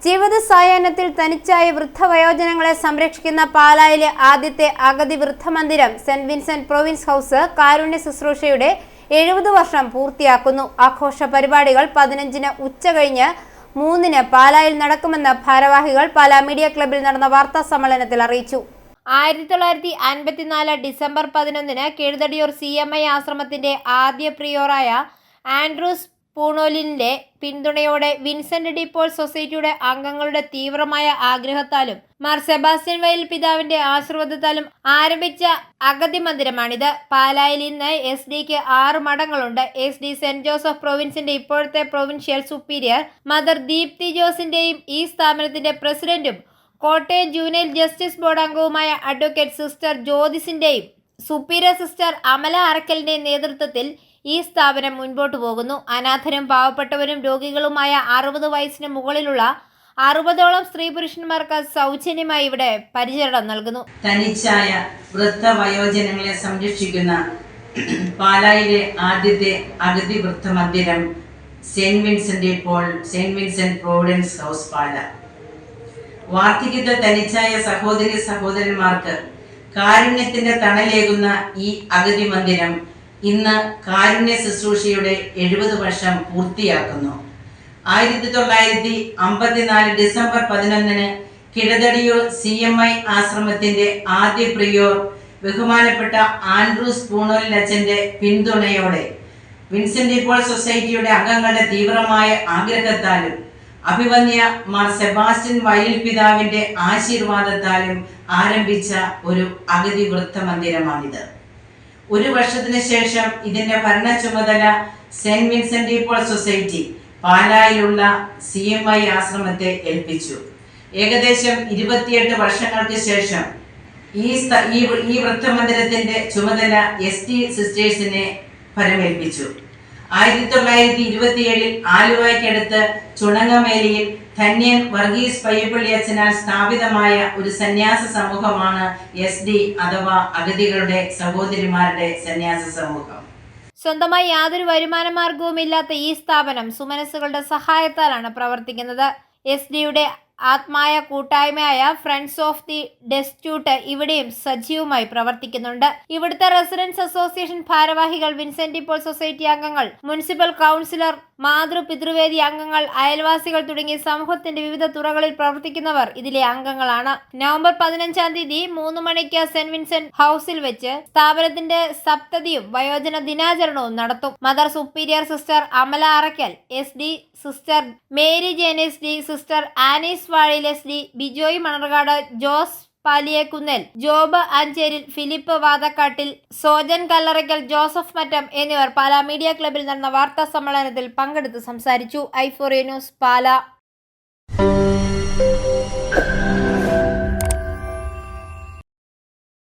ജീവിത സായാഹ്നത്തിൽ തനിച്ചായ വൃദ്ധവയോജനങ്ങളെ സംരക്ഷിക്കുന്ന പാലായിലെ ആദ്യത്തെ അഗതി വൃദ്ധമന്ദിരം സെന്റ് വിൻസെന്റ് പ്രൊവിൻസ് ഹൗസ് കാരുണ്യ ശുശ്രൂഷയുടെ 70 വർഷം പൂർത്തിയാക്കുന്നു. ആഘോഷ പരിപാടികൾ 15-ന് ഉച്ചകഴിഞ്ഞ് 3-ന് പാലായിൽ നടക്കുമെന്ന് ഭാരവാഹികൾ പാലാ മീഡിയ ക്ലബ്ബിൽ നടന്ന വാർത്താ സമ്മേളനത്തിൽ അറിയിച്ചു. 1954 ഡിസംബർ 11-ന് കീഴ്തടിയൂർ CMI ആശ്രമത്തിന്റെ ആദ്യ പ്രിയോറായ ആൻഡ്രൂസ് പൂണോലിന്റെ പിന്തുണയോടെ വിൻസെന്റ് ഡി പോൾ സൊസൈറ്റിയുടെ അംഗങ്ങളുടെ തീവ്രമായ ആഗ്രഹത്താലും മാർ സെബാസ്റ്റ്യൻ വയൽ പിതാവിന്റെ ആശീർവാദത്താലും ആരംഭിച്ച അഗതി മന്ദിരമാണിത്. പാലായിൽ ഇന്ന് SD-ക്ക് 6 മഠങ്ങളുണ്ട്. SD സെന്റ് ജോസഫ് പ്രൊവിൻസിന്റെ ഇപ്പോഴത്തെ പ്രൊവിൻഷ്യൽ സുപ്പീരിയർ മദർ ദീപ്തി ജോസിന്റെയും ഈ സ്ഥാപനത്തിന്റെ പ്രസിഡന്റും കോട്ടയം ജൂനിയർ ജസ്റ്റിസ് ബോർഡ് അംഗവുമായ അഡ്വക്കേറ്റ് സിസ്റ്റർ ജ്യോതിസിന്റെയും സുപ്പീരിയർ സിസ്റ്റർ അമല അറക്കലിന്റെ നേതൃത്വത്തിൽ ഈ സ്ഥാപനം മുൻപോട്ടു പോകുന്നു. അനാഥരും പാവപ്പെട്ടവരും രോഗികളുമായ 60 വയസ്സിന് മുകളിലുള്ള 60ഓളം സ്ത്രീ പുരുഷന്മാർക്ക് സൗജന്യമായി ഇവിടെ പരിചരണം നൽകുന്നു. തനിച്ചായ വൃദ്ധവയോജനങ്ങളെ സംരക്ഷിക്കുന്ന പാലായിലെ ആദ്യത്തെ അഗതി വൃദ്ധ മന്ദിരം സെന്റ് വിൻസെന്റ് പ്രൊവിഡൻസ് ഹൗസ് പാല. വാർദ്ധക്യത്തിൽ തനിച്ചായ സഹോദരി സഹോദരന്മാർക്ക് കാരുണ്യത്തിന്റെ തണലേകുന്ന ഈ അഗതി മന്ദിരം ഇന്ന് കാരുണ്യ ശുശ്രൂഷയുടെ 70 വർഷം പൂർത്തിയാക്കുന്നു. 1954 ഡിസംബർ 11-ന് കീഴ്തടിയൂർ CMI ആശ്രമത്തിന്റെ ആദ്യ പ്രിയോർ ബഹുമാനപ്പെട്ട ആൻഡ്രൂസ് പൂണോലിന്റെ പിന്തുണയോടെ വിൻസെന്റ് പോൾ സൊസൈറ്റിയുടെ അംഗങ്ങളുടെ തീവ്രമായ ആഗ്രഹത്താലും അഭിവന്യ മാർ സെബാസ്റ്റ്യൻ വയൽ പിതാവിന്റെ ആശീർവാദത്താലും ആരംഭിച്ച ഒരു അഗതി വൃദ്ധ മന്ദിരമാണിത്. 1 വർഷത്തിന് ശേഷം ഇതിന്റെ ഭരണ ചുമതല സെന്റ് വിൻസെന്റ് പോൾ സൊസൈറ്റി പാലായിലുള്ള CMI ആശ്രമത്തെ ഏൽപ്പിച്ചു. ഏകദേശം 28 വർഷങ്ങൾക്ക് ശേഷം ഈ വൃദ്ധമന്ദിരത്തിന്റെ ചുമതല SD സിസ്റ്റേഴ്സിനെ ഫലമേൽപ്പിച്ചു. 1927 ആലുവയ്ക്കടുത്ത് ചുണങ്ങമേലിയിൽ ധന്യൻ വർഗീസ് പയ്യപ്പള്ളി അച്ഛനാൽ സ്ഥാപിതമായ ഒരു സന്യാസ സമൂഹമാണ് SD അഥവാ അഗതികളുടെ സഹോദരിമാരുടെ സന്യാസ സമൂഹം. സ്വന്തമായി യാതൊരു വരുമാന മാർഗവുമില്ലാത്ത ഈ സ്ഥാപനം സുമനസ്സുകളുടെ സഹായത്താലാണ് പ്രവർത്തിക്കുന്നത്. SD-യുടെ ആത്മായ കൂട്ടായ്മയായ ഫ്രണ്ട്സ് ഓഫ് ദി ഡെസ്റ്റിറ്റ്യൂട്ട് ഇവിടെയും സജീവമായി പ്രവർത്തിക്കുന്നുണ്ട്. ഇവിടുത്തെ റെസിഡൻസ് അസോസിയേഷൻ ഭാരവാഹികൾ, വിൻസെന്റ് പോൾ സൊസൈറ്റി അംഗങ്ങൾ, മുനിസിപ്പൽ കൗൺസിലർ, മാതൃപിതൃവേദി അംഗങ്ങൾ, അയൽവാസികൾ തുടങ്ങി സമൂഹത്തിന്റെ വിവിധ തുറകളിൽ പ്രവർത്തിക്കുന്നവർ ഇതിലെ അംഗങ്ങളാണ്. നവംബർ 15-ാം തീയതി 3 മണിക്ക് സെന്റ് വിൻസെന്റ് ഹൗസിൽ വെച്ച് സ്ഥാപനത്തിന്റെ സപ്തതിയും വയോജന ദിനാചരണവും നടത്തും. Mother superior sister Amala Arakkal SD, sister Mary Jen SD, sister Anees Vazhayil SD, Bijoy Manarkad, Jose Paliyekkunnel, Job Ancheril, Philip Vathakkattil, Sojan Kallarakkal, Joseph Mattam എന്നിവർ പാലാ മീഡിയ ക്ലബ്ബിൽ നടന്ന വാർത്താ സമ്മേളനത്തിൽ പങ്കെടുത്ത് സംസാരിച്ചു. i4A news Pala.